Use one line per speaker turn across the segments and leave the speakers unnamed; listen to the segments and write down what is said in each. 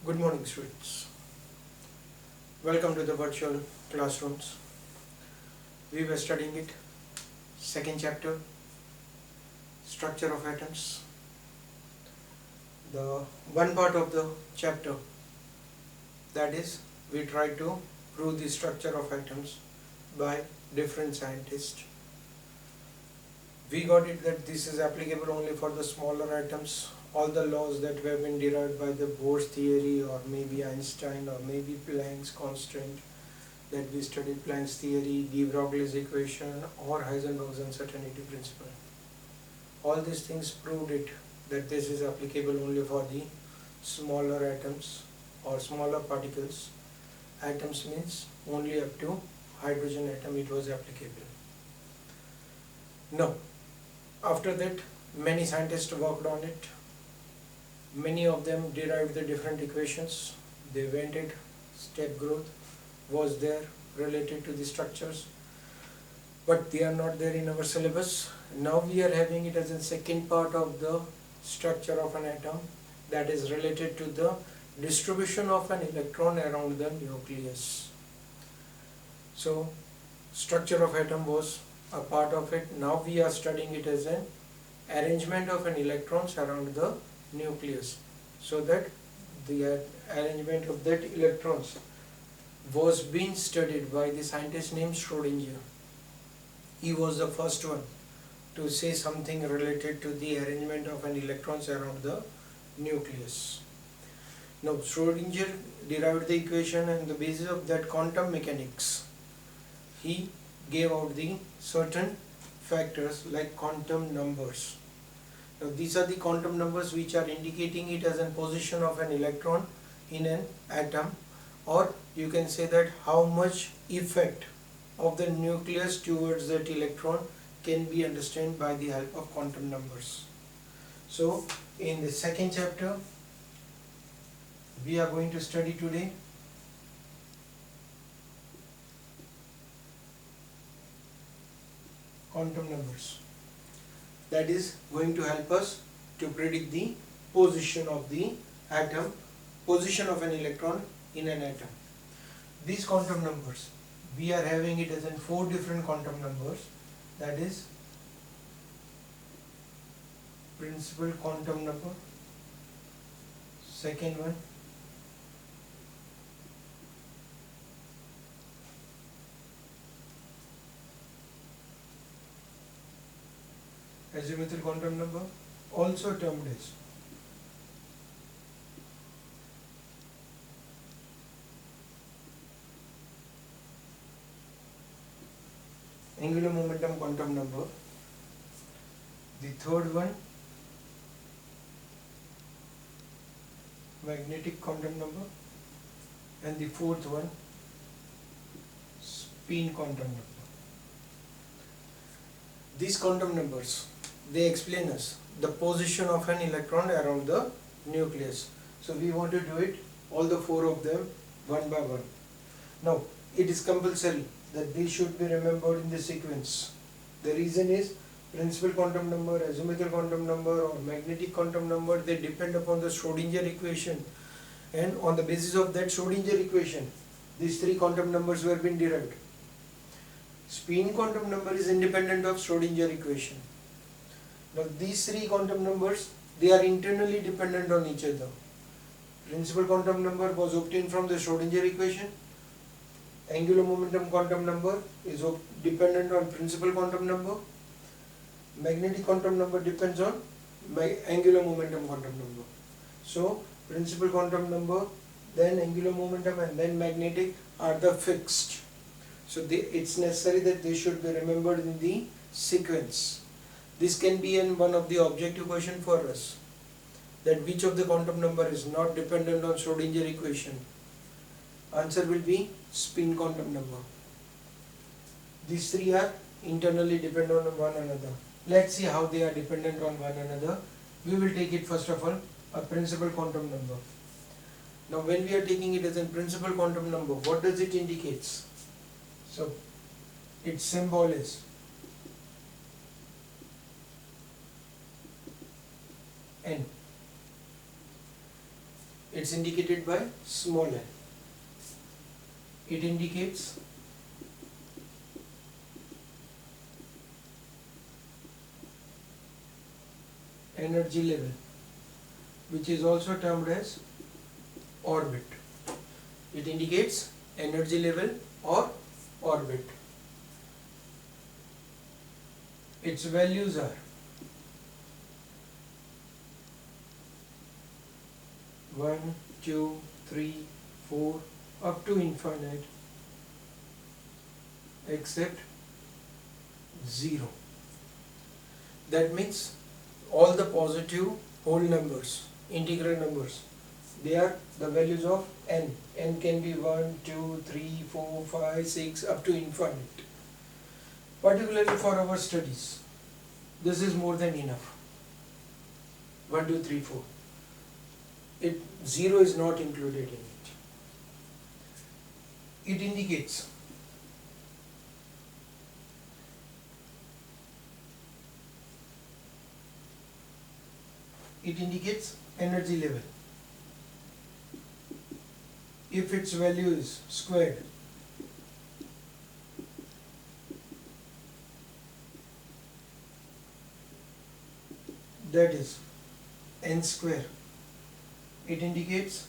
Good morning, students. Welcome to the virtual classrooms. We were studying it, second chapter, structure of atoms. The one part of the chapter, that is, we tried to prove the structure of atoms by different scientists. We got it that this is applicable only for the smaller atoms. All the laws that have been derived by the Bohr's theory or maybe Einstein or maybe Planck's constant that we studied, Planck's theory, de Broglie's equation or Heisenberg's uncertainty principle. All these things proved it that this is applicable only for the smaller atoms or smaller particles. Atoms means only up to hydrogen atom it was applicable. Now, after that many scientists worked on it. Many of them derived the different equations. They invented step growth was there related to the structures, but they are not there in our syllabus. Now we are having it as a second part of the structure of an atom, that is related to the distribution of an electron around the nucleus. So structure of atom was a part of it. Now we are studying it as an arrangement of an electrons around the nucleus, so that the arrangement of that electrons was being studied by the scientist named Schrödinger. He was the first one to say something related to the arrangement of an electrons around the nucleus. Now Schrödinger derived the equation, and the basis of that quantum mechanics he gave out the certain factors like quantum numbers. Now these are the quantum numbers which are indicating it as a position of an electron in an atom, or you can say that how much effect of the nucleus towards that electron can be understood by the help of quantum numbers. So in the second chapter we are going to study today quantum numbers. That is going to help us to predict the position of the atom, position of an electron in an atom. These quantum numbers, we are having it as in 4 different quantum numbers, that is principal quantum number, second one, azimuthal quantum number, also termed as angular momentum quantum number. The third one, magnetic quantum number, and the fourth one, spin quantum number. These quantum numbers, they explain us the position of an electron around the nucleus. So we want to do it, all the 4 of them, one by one. Now it is compulsory that these should be remembered in the sequence. The reason is principal quantum number, azimuthal quantum number or magnetic quantum number, they depend upon the Schrödinger equation, and on the basis of that Schrödinger equation these 3 quantum numbers were being derived. Spin quantum number is independent of Schrödinger equation. Now these 3 quantum numbers, they are internally dependent on each other. Principal quantum number was obtained from the Schrödinger equation. Angular momentum quantum number is dependent on principal quantum number. Magnetic quantum number depends on angular momentum quantum number. So principal quantum number, then angular momentum, and then magnetic are the fixed. So it's necessary that they should be remembered in the sequence. This can be in one of the objective question for us, that which of the quantum number is not dependent on Schrödinger equation. Answer will be spin quantum number. These 3 are internally dependent on one another. Let's see how they are dependent on one another. We will take it first of all a principal quantum number. Now when we are taking it as a principal quantum number, what does it indicates? So its symbol is N. It's indicated by small n. It indicates energy level, which is also termed as orbit. It indicates energy level or orbit. Its values are 1, 2, 3, 4 up to infinite except 0. That means all the positive whole numbers, integral numbers, they are the values of n. N can be 1, 2, 3, 4, 5, 6 up to infinite. Particularly for our studies, this is more than enough. 1, 2, 3, 4. 0 is not included in it. It indicates energy level. If its value is squared, that is n square, it indicates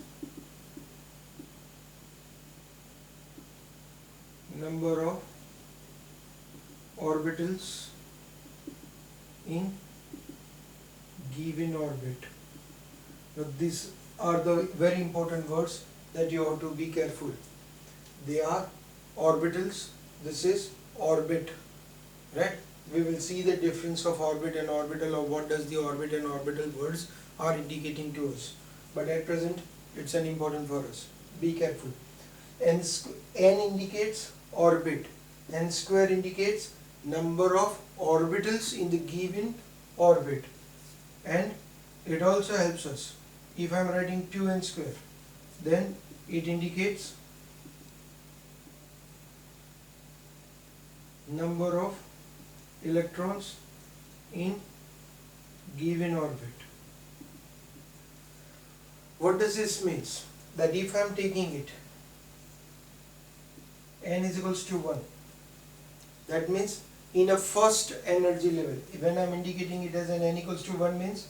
number of orbitals in given orbit. Now these are the very important words that you have to be careful. They are orbitals, this is orbit, right? We will see the difference of orbit and orbital, or what does the orbit and orbital words are indicating to us. But at present it's an important for us. Be careful. N indicates orbit, n square indicates number of orbitals in the given orbit, and it also helps us. If I am writing 2n square, then it indicates number of electrons in given orbit. What does this mean? That if I am taking it n is equals to 1, that means in a first energy level, when I am indicating it as an n equals to 1, means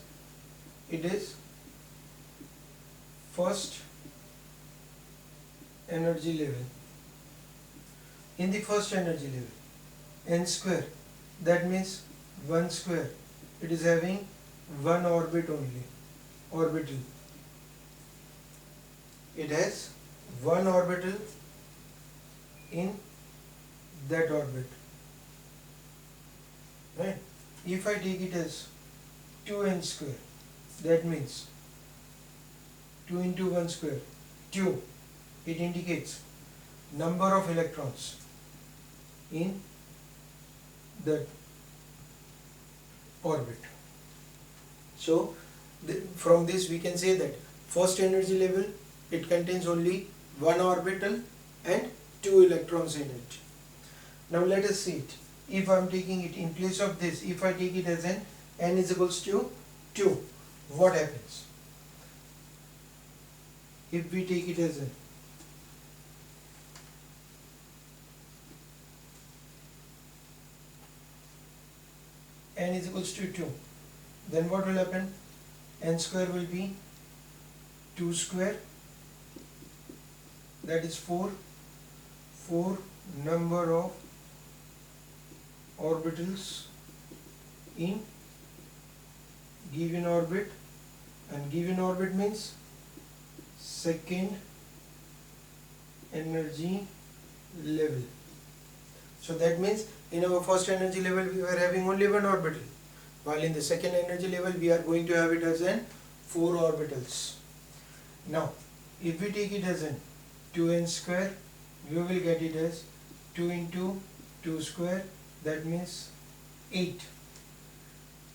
it is first energy level. In the first energy level, n square, that means 1 square, it is having one orbit only, orbital. It has one orbital in that orbit, right? If I take it as 2n square, that means 2 into 1 square, 2. It indicates number of electrons in that orbit. So from this we can say that first energy level, it contains only one orbital and 2 electrons in it. Now let us see it. If I am taking it in place of this, if I take it as n is equals to 2, what happens? If we take it as n is equals to 2, then what will happen? N square will be 2 square, that is 4 number of orbitals in given orbit, and given orbit means second energy level. So that means in our first energy level we were having only one orbital, while in the second energy level we are going to have it as n 4 orbitals. Now if we take it as n 2n square, we will get it as 2 into 2 square, that means 8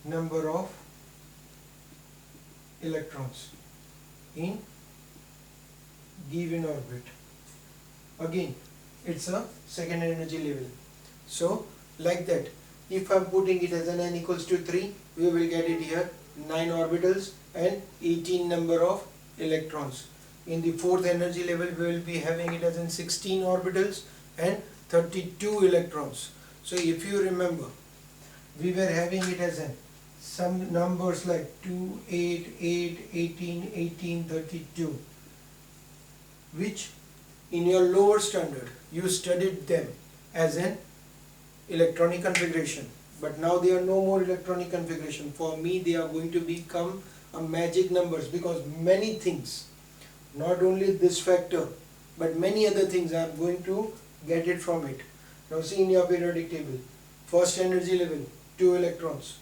number of electrons in given orbit. Again, it's a second energy level. So like that, if I am putting it as an n equals to 3, we will get it here 9 orbitals and 18 number of electrons. In the fourth energy level we will be having it as in 16 orbitals and 32 electrons. So if you remember, we were having it as in some numbers like 2, 8, 8, 18, 18, 32, which in your lower standard you studied them as an electronic configuration, but now they are no more electronic configuration. For me they are going to become a magic numbers, because many things, not only this factor but many other things, I am going to get it from it. Now see in your periodic table, first energy level 2 electrons,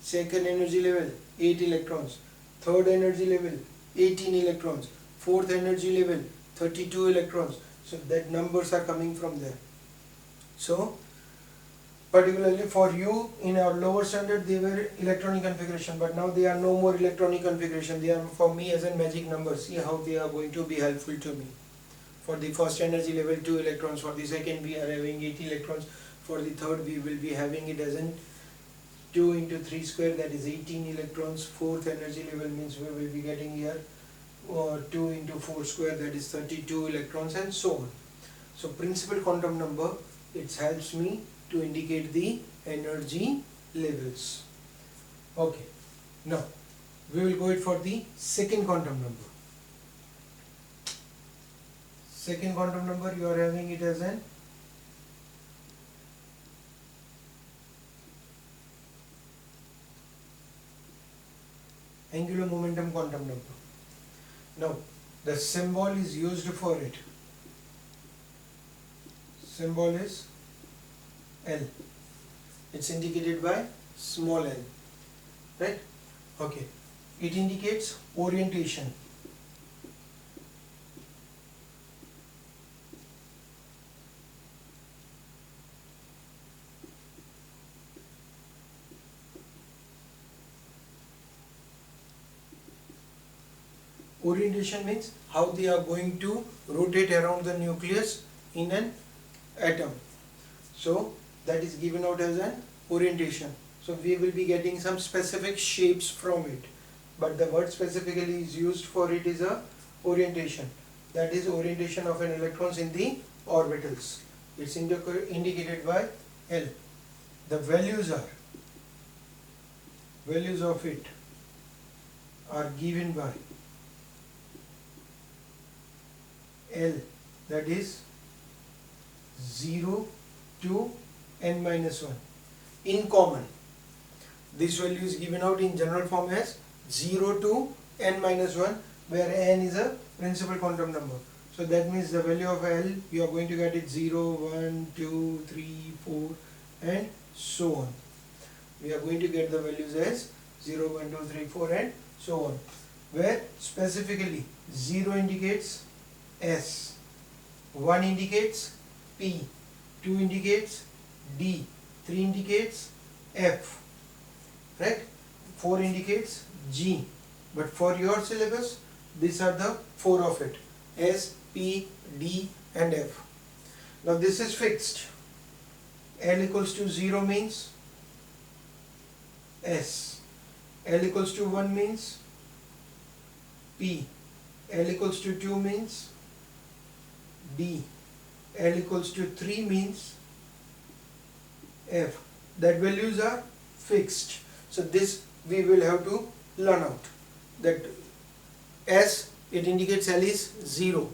second energy level 8 electrons, third energy level 18 electrons, fourth energy level 32 electrons. So that numbers are coming from there. So particularly for you in our lower standard they were electronic configuration, but now they are no more electronic configuration. They are for me as a magic numbers. See how they are going to be helpful to me. For the first energy level 2 electrons, for the second we are having 8 electrons, for the third we will be having it as in 2 into 3 square, that is 18 electrons. Fourth energy level means we will be getting here 2 into 4 square, that is 32 electrons, and so on. So principal quantum number, it helps me to indicate the energy levels. Okay, now we will go it for the second quantum number. Second quantum number, you are having it as an angular momentum quantum number. Now the symbol is used for it. Symbol is L. It's indicated by small l, right? Okay. It indicates orientation. Orientation means how they are going to rotate around the nucleus in an atom. So that is given out as an orientation. So we will be getting some specific shapes from it, but the word specifically is used for it is a orientation. That is orientation of an electrons in the orbitals. It's indicated by L. The values of it are given by L, that is 0 to n minus 1. In common, this value is given out in general form as 0 to n minus 1, where n is a principal quantum number. So that means the value of L, you are going to get it 0, 1, 2, 3, 4 and so on. We are going to get the values as 0, 1, 2, 3, 4 and so on, where specifically 0 indicates S, 1 indicates P, 2 indicates D, 3 indicates F, right? 4 indicates G. But for your syllabus, these are the 4 of it: S, P, D and F. Now this is fixed. L equals to 0 means S, L equals to 1 means P, L equals to 2 means D, L equals to 3 means F. That values are fixed. So this we will have to learn out. That S, it indicates L is 0,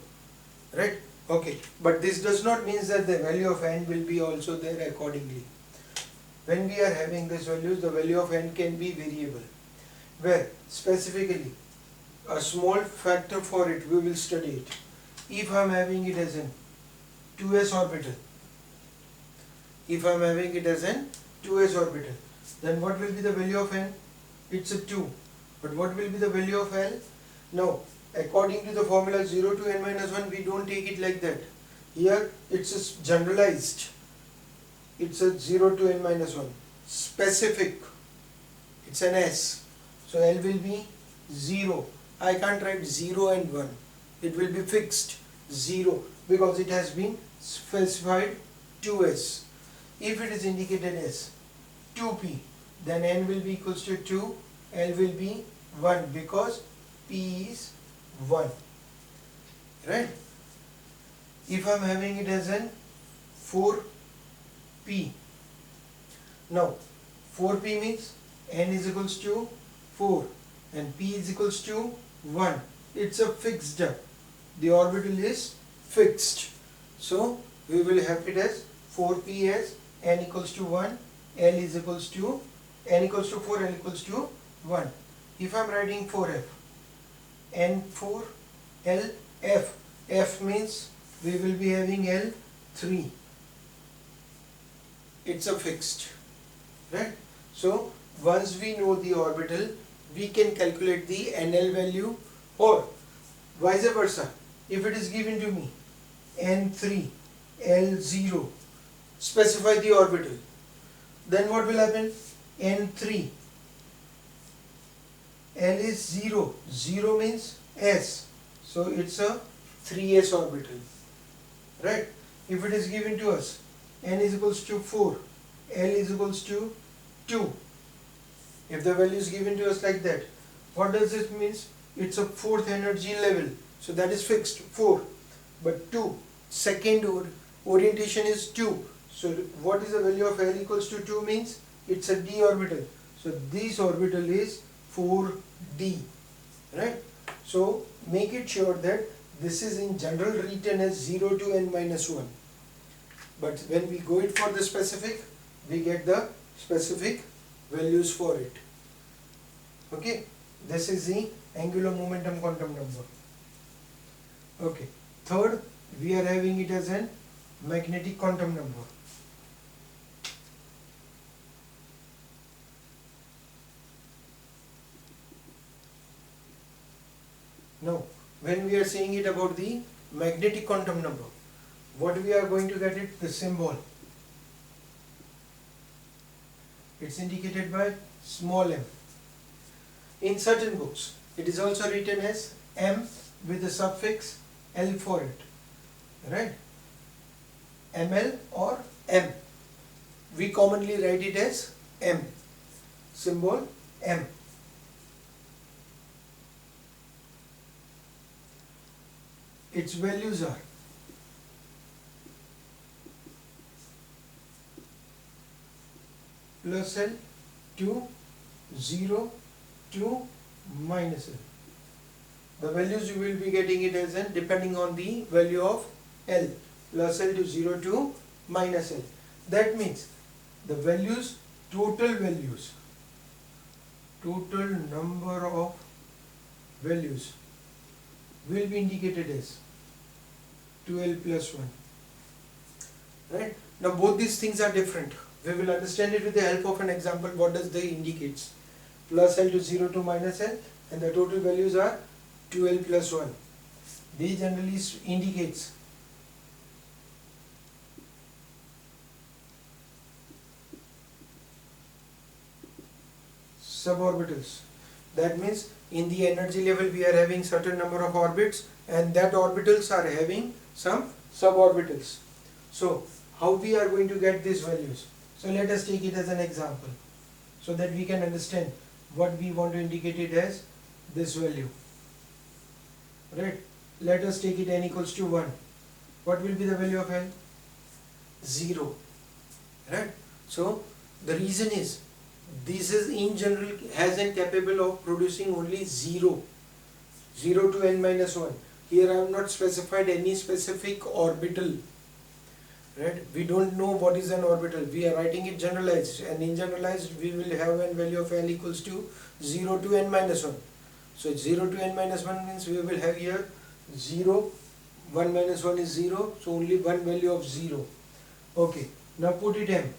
right? Okay, but this does not mean that the value of n will be also there accordingly. When we are having these values, the value of n can be variable, where specifically a small factor for it we will study it. If I am having it as an 2s orbital, if I am having it as an 2s orbital, then what will be the value of n? It's a 2. But what will be the value of L? Now, according to the formula 0 to n minus 1, we don't take it like that. Here it's generalized. It's a 0 to n minus 1. Specific. It's an S. So L will be 0. I can't write 0 and 1. It will be fixed 0 because it has been specified 2s. If it is indicated as 2p, then n will be equals to 2, L will be 1 because p is 1, right? If I'm having it as an 4p, now 4p means n is equals to 4 and p is equals to 1. It's a fixed, the orbital is fixed, so we will have it as 4p as n equals to 1, l is equals to n equals to 4, l equals to 1. If I'm writing 4f, n4 l f, f means we will be having l3. It's a fixed, right? So once we know the orbital, we can calculate the NL value, or vice versa. If it is given to me N3 L0, specify the orbital, then what will happen? N3 L is 0, 0 means S, so it's a 3s orbital, right? If it is given to us n is equals to 4, L is equals to 2, if the value is given to us like that, what does it mean? It's a fourth energy level, so that is fixed, 4, but 2, second orientation is 2, so what is the value of L equals to 2 means? It's a d orbital, so this orbital is 4d, right? So make it sure that this is in general written as 0 to n minus 1, but when we go it for the specific, we get the specific values for it. Okay, this is the angular momentum quantum number. Okay, third, we are having it as an magnetic quantum number. Now, when we are saying it about the magnetic quantum number, what we are going to get it? The symbol. It's indicated by small m. In certain books, it is also written as m with the suffix l for it, right? ml or m. We commonly write it as m, symbol m. Its values are plus L to 0 to minus L. The values you will be getting it as n depending on the value of L, plus L to 0 to minus L. That means the values, total number of values will be indicated as 2L plus 1. Right? Now both these things are different. We will understand it with the help of an example. What does they indicates? Plus L to 0 to minus L, and the total values are 2L plus 1. They generally indicates suborbitals. That means in the energy level we are having certain number of orbits, and that orbitals are having some suborbitals. So how we are going to get these values? So let us take it as an example so that we can understand what we want to indicate it as this value. Right? Let us take it n equals to 1. What will be the value of n? 0. Right? So the reason is this is in general has n capable of producing only 0 to n minus 1. Here I have not specified any specific orbital. Right? We don't know what is an orbital. We are writing it generalized, and in generalized we will have a value of L equals to 0 to n minus 1. So 0 to n minus 1 means we will have here 0, 1 minus 1 is 0, so only one value of 0. Okay, now put it m.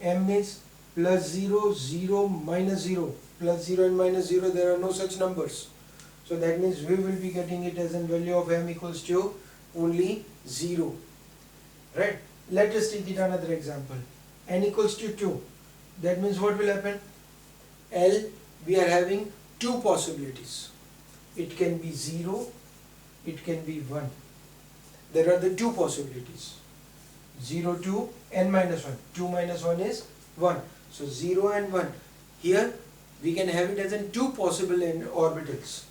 M means plus 0, 0, minus 0. Plus 0 and minus 0, there are no such numbers. So that means we will be getting it as a value of m equals to only 0. Right? Let us take it another example. N equals to 2. That means what will happen? L, we are having two possibilities. It can be 0, it can be 1. There are the two possibilities. 0 to n minus 1. 2 minus 1 is 1. So 0 and 1. Here we can have it as in two possible orbitals.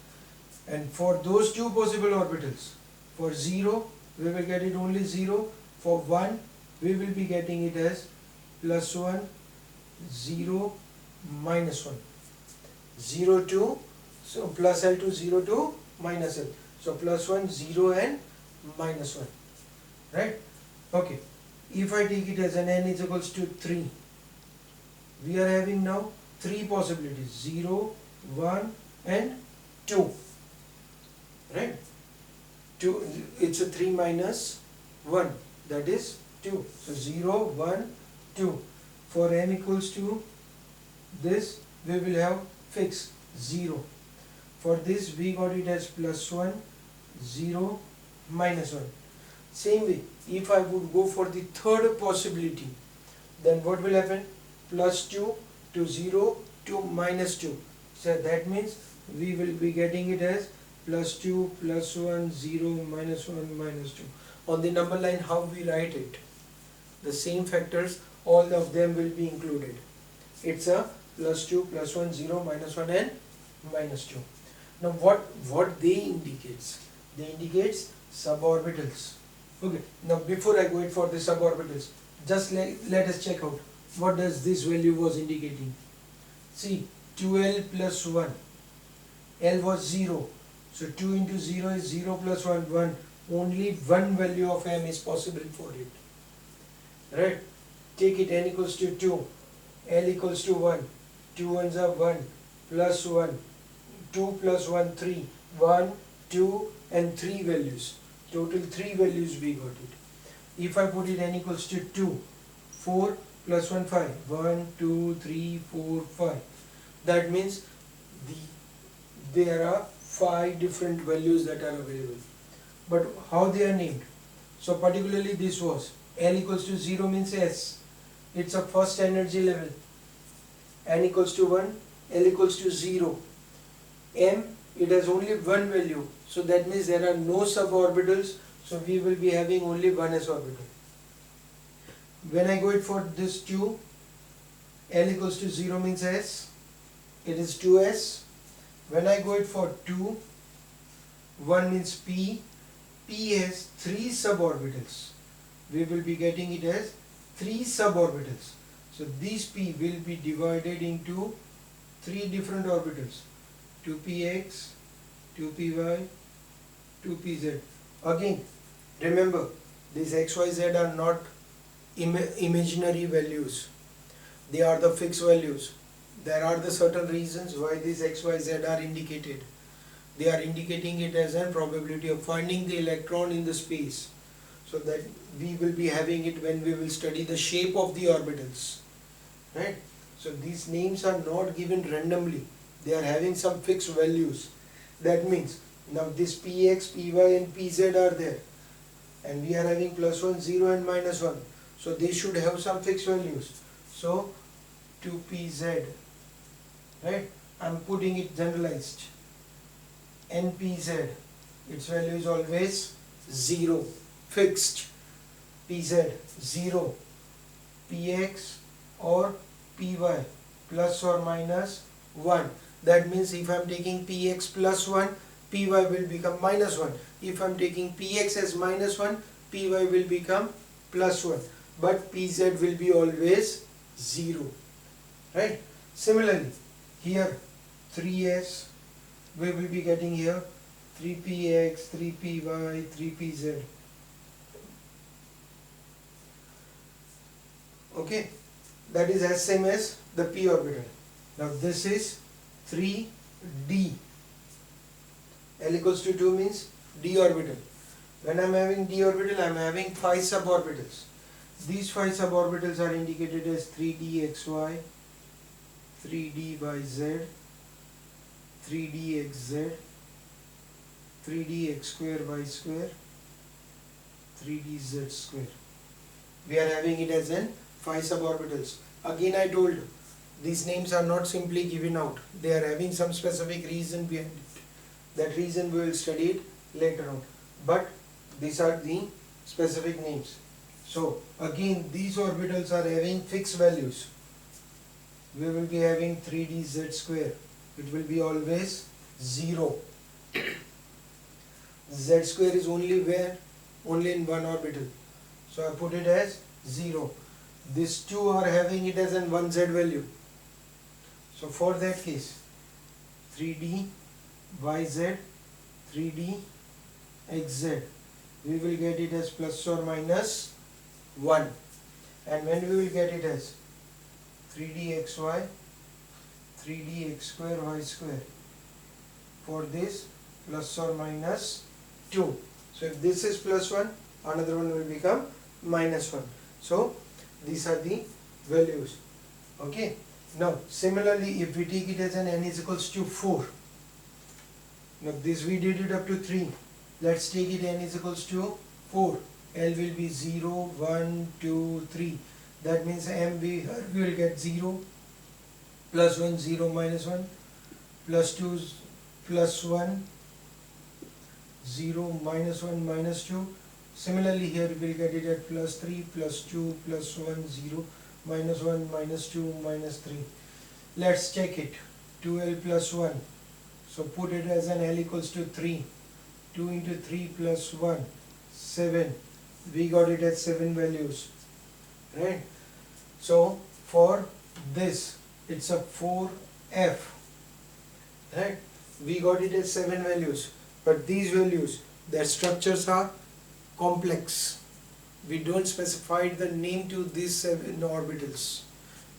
And for those two possible orbitals, for 0 we will get it only 0, for 1 we will be getting it as +1, 0, -1. 0 to, so plus L to 0 to minus L. So +1, 0 and -1. Right? Okay. If I take it as an n is equals to 3, we are having now 3 possibilities, 0, 1 and 2. Right? 2, it's a 3 minus 1, that is 2. So 0, 1, 2. For n equals to this, we will have fixed 0. For this, we got it as +1, 0, -1. Same way, if I would go for the third possibility, then what will happen? +2 to 0 to -2. So that means we will be getting it as +2, +1, 0, -1, -2. On the number line, how we write it? The same factors, all of them will be included. It's a +2, +1, 0, -1 and -2. Now what they indicates? They indicates suborbitals. Okay, now before I go it for the suborbitals, just let us check out what does this value was indicating. See, 2L plus 1, L was 0, so 2 into 0 is 0 plus 1, 1. Only one value of M is possible for it. Right? Take it, N equals to 2, L equals to 1, 2 ones are 1, plus 1, 2 plus 1, 3, 1, 2 and 3 values. Total 3 values we got it. If I put it N equals to 2, 4 plus 1, 5, 1, 2, 3, 4, 5. That means there are 5 different values that are available. But how they are named? So particularly this was L equals to 0 means S. It's a first energy level. N equals to 1, L equals to 0. M, it has only one value. So that means there are no suborbitals. So we will be having only one s orbital. When I go it for this 2, L equals to 0 means S. It is 2S. When I go it for 2, 1 means P. P has 3 suborbitals. We will be getting it as 3 suborbitals. So these P will be divided into 3 different orbitals. 2px, 2py, 2pz. Again, remember, these xyz are not imaginary values. They are the fixed values. There are the certain reasons why these xyz are indicated. They are indicating it as a probability of finding the electron in the space. So that we will be having it when we will study the shape of the orbitals. Right? So these names are not given randomly. They are having some fixed values. That means now this px, py and pz are there. And we are having +1, 0 and -1. So they should have some fixed values. So 2pz, right? I'm putting it generalized. NPZ, its value is always 0, fixed. PZ 0, PX or PY plus or minus 1. That means if I am taking PX plus 1, PY will become -1. If I am taking PX as -1, PY will become +1. But PZ will be always 0. Right? Similarly, here 3S, we will be getting here 3px, 3py, 3pz. Okay, that is as same as the p orbital. Now this is 3d. L equals to 2 means d orbital. When I am having d orbital, I am having 5 suborbitals. These 5 suborbitals are indicated as 3dxy, 3dyz, 3dxz, 3dx square y square, 3dz square. We are having it as in 5 suborbitals. Again I told you, these names are not simply given out. They are having some specific reason behind it. That reason we will study it later on. But these are the specific names. So again these orbitals are having fixed values. We will be having 3dz square. It will be always 0. Z square is only where? Only in one orbital. So I put it as 0. These two are having it as an 1Z value. So for that case, 3D YZ, 3D XZ, we will get it as plus or minus 1. And when we will get it as 3D XY, 3D X square Y square, for this plus or minus 2. So if this is plus 1, another one will become minus 1. So these are the values. Okay. Now similarly, if we take it as an n is equals to 4, now this we did it up to 3. Let's take it n is equals to 4. L will be 0, 1, 2, 3. That means m we will get 0, plus 1, 0, minus 1, plus 2, plus 1, 0, minus 1, minus 2. Similarly here we will get it at plus 3, plus 2, plus 1, 0, minus 1, minus 2, minus 3. Let's check it. 2L plus 1. So put it as an L equals to 3. 2 into 3 plus 1, 7. We got it at 7 values. Right? So for this, it's a 4F. Right? We got it as 7 values. But these values, their structures are complex. We don't specify the name to these 7 orbitals.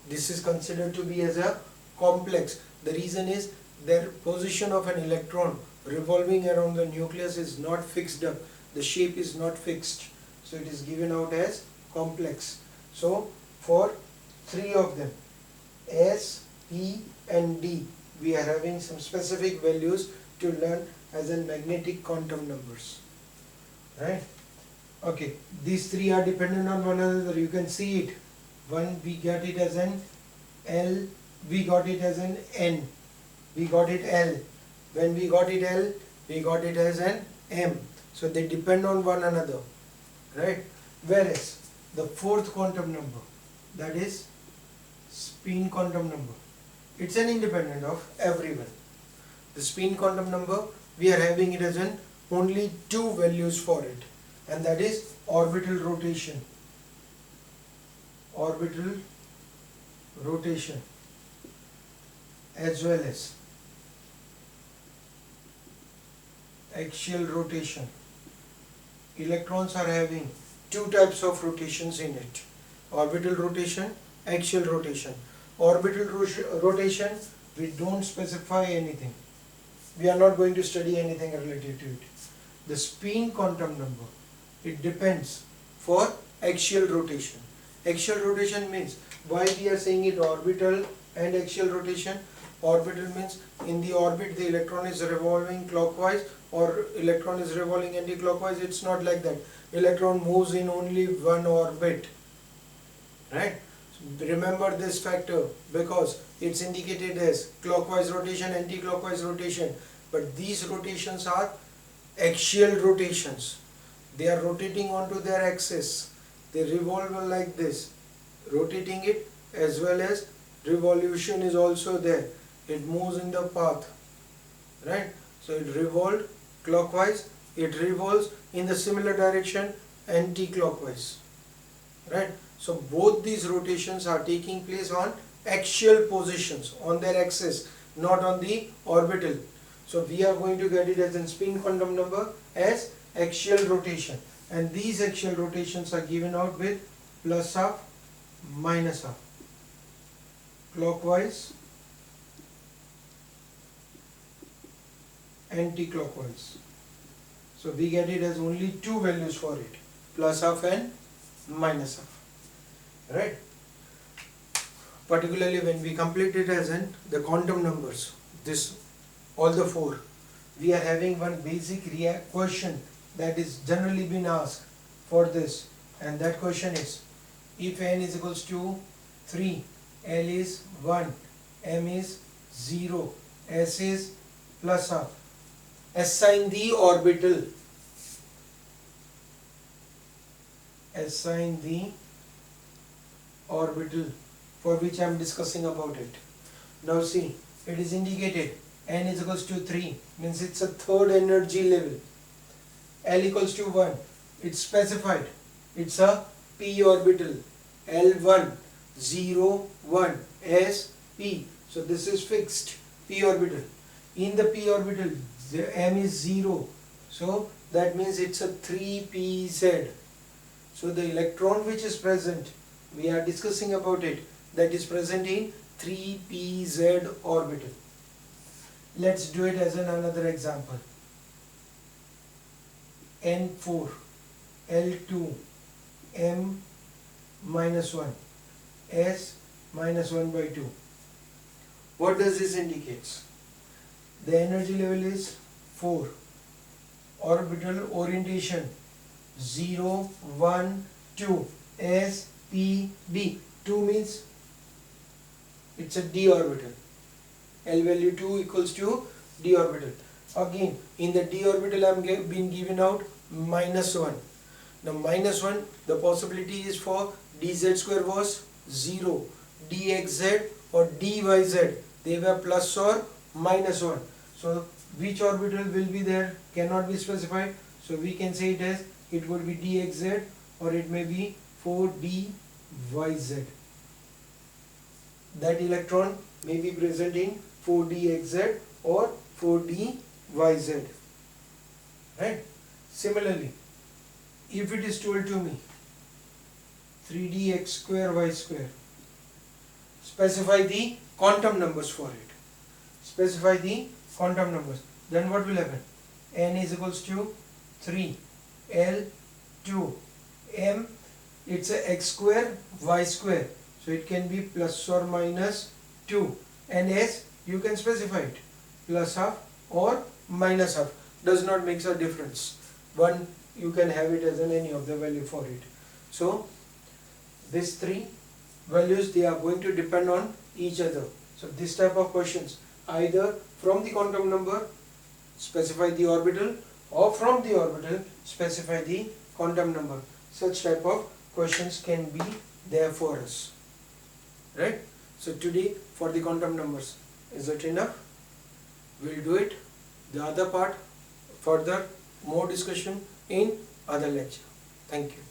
This is considered to be as a complex. The reason is their position of an electron revolving around the nucleus is not fixed up. The shape is not fixed. So it is given out as complex. So for 3 of them, S, P and D, we are having some specific values to learn as in magnetic quantum numbers. Right? Okay, these 3 are dependent on one another. You can see it. One we got it as an L, we got it as an N, we got it L. When we got it L, we got it as an M. So they depend on one another. Right? Whereas the 4th quantum number, that is spin quantum number, it's an independent of everyone. The spin quantum number, we are having it as an only 2 values for it, and that is orbital rotation. Orbital rotation as well as axial rotation. Electrons are having 2 types of rotations in it: orbital rotation, axial rotation. Orbital rotation, we don't specify anything. We are not going to study anything related to it. The spin quantum number, it depends for axial rotation. Axial rotation means, why we are saying it orbital and axial rotation? Orbital means in the orbit the electron is revolving clockwise or electron is revolving anti-clockwise. It's not like that. Electron moves in only one orbit. Right? So remember this factor because it's indicated as clockwise rotation, anti-clockwise rotation. But these rotations are axial rotations. They are rotating onto their axis. They revolve like this, rotating it, as well as revolution is also there. It moves in the path. Right? So it revolved clockwise, it revolves in the similar direction anti-clockwise. Right? So both these rotations are taking place on axial positions, on their axis, not on the orbital. So we are going to get it as a spin quantum number as axial rotation, and these axial rotations are given out with plus half, minus half, clockwise, anti-clockwise. So we get it as only 2 values for it, plus half and minus half. Right? Particularly when we complete it as in the quantum numbers, this all the 4, we are having one basic question that is generally been asked for this, and that question is, if n is equals to 3, L is 1, M is 0, S is plus half, assign the orbital. Assign the orbital for which I am discussing about it. Now see, it is indicated n is equals to 3, means it's a 3rd energy level. L equals to 1. It's specified. It's a p orbital. L1 0 1 s p. So this is fixed p orbital. In the p orbital, the m is 0. So that means it's a 3pz. So the electron which is present, we are discussing about it, that is present in 3pz orbital. Let's do it as another example. N4, L2, M minus 1, S minus 1 by 2. What does this indicate? The energy level is 4. Orbital orientation 0, 1, 2, S, P, D. 2 means it's a d orbital. L value 2 equals to d orbital. Again, in the d orbital I am being given out minus 1. Now minus 1, the possibility is for dz square was 0, dxz or dyz, they were plus or minus 1. So which orbital will be there cannot be specified. So we can say it as, it would be dxz or it may be 4dyz. That electron may be present in 4dxz or 4dyz. Right? Similarly, if it is told to me 3dx square y square, specify the quantum numbers for it. Specify the quantum numbers. Then what will happen? N is equals to 3, L 2, M, it's a x square, y square. So it can be plus or minus 2. And S, you can specify it. Plus half or minus half. Does not make a difference. One, you can have it as any of the value for it. So these three values, they are going to depend on each other. So this type of questions, either from the quantum number specify the orbital, or from the orbital specify the quantum number. Such type of questions can be there for us. Right? So today for the quantum numbers, is it enough? We'll do it. The other part, further more discussion in other lecture. Thank you.